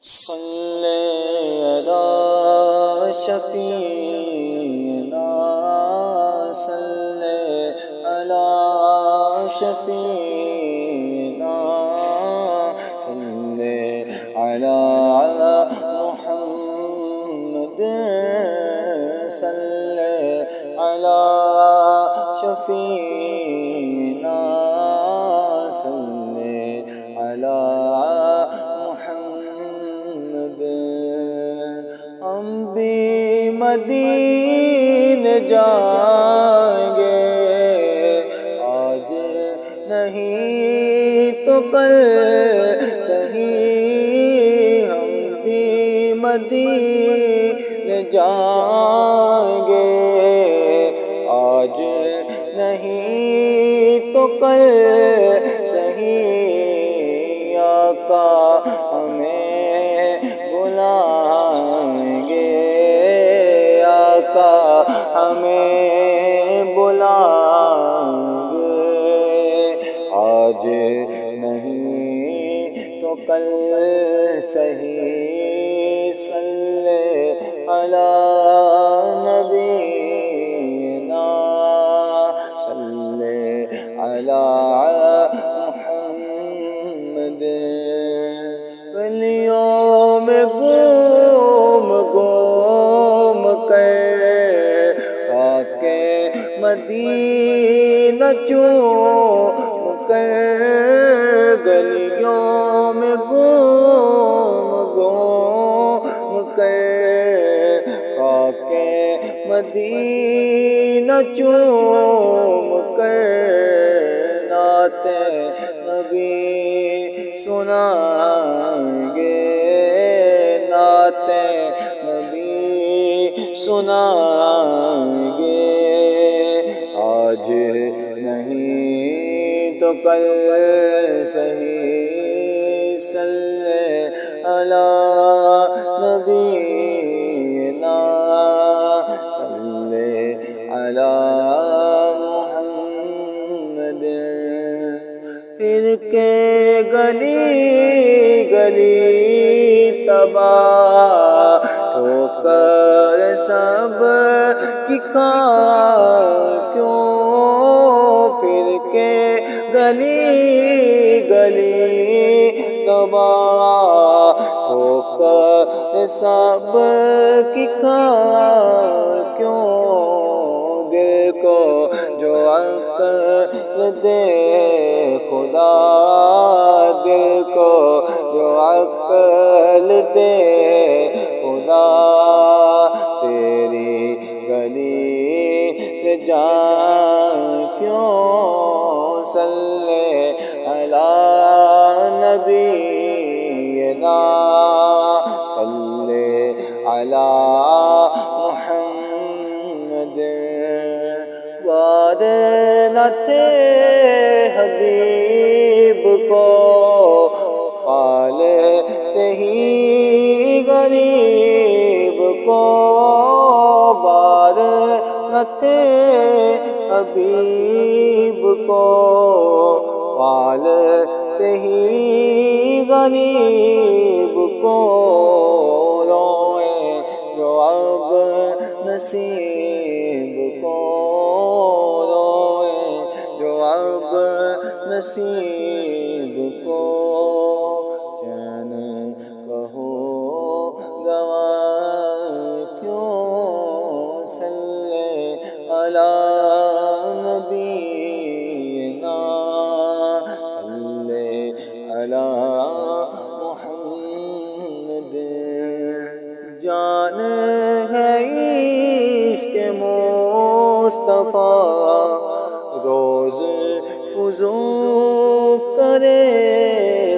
صلی علی شفیعنا صلی علی شفیعنا صلی علی محمد صلی علی شفیعنا صلی علی ہم بھی مدینے جائیں گے آج نہیں تو کل صحیح ہم بھی مدینے جائیں گے آج نہیں تو کل صحیح آقا ہمیں بلائیں گے آقا ہمیں بلائیں گے آج نہیں تو کل صحیح صلی علی نبینا صلی علی محمد گلیوں میں گھوم گھوم کر خاک مدینہ چوم کر گلیوں میں گھوم گھوم کر خاک مدینہ چوم کر نعت نبی سنائیں گے نعت نبی سنائیں گے آج نہیں تو کل صحیح صلی علی نبینا صلی علی محمد پھر کے گلی گلی تباہ ٹھوکر سب کی کھائے کیوں پھر کے گلی گلی تباہ ٹھوکر سب کی کھائے کیوں دل کو جو عقل دے خدا دل کو جو عقل دے خدا تیری گلی سے جان کیوں صلی علی نبینا صلی علی محمد وعد نہ تھے حبیب کو پالتے ہی غریب کو بار نہ تھے حبیب کو پالتے ہی غریب کو روئے جو اب نصیب کو روئے جو اب نصیب کو چین کہو گواہ کیوں صلی علی نبینا صلی علی محمد جان ہے عشق مصطفیٰ روز فضو کرے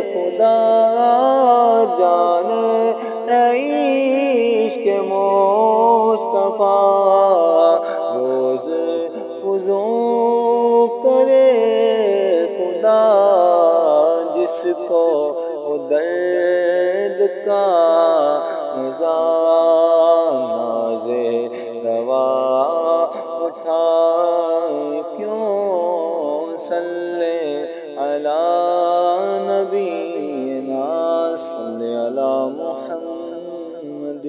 خدا جان ہے عشق مصطفیٰ روز فضو کرے خدا جس کو درد کا ناز دوا اٹھائے کیوں صلی علی نبینا صلی علی محمد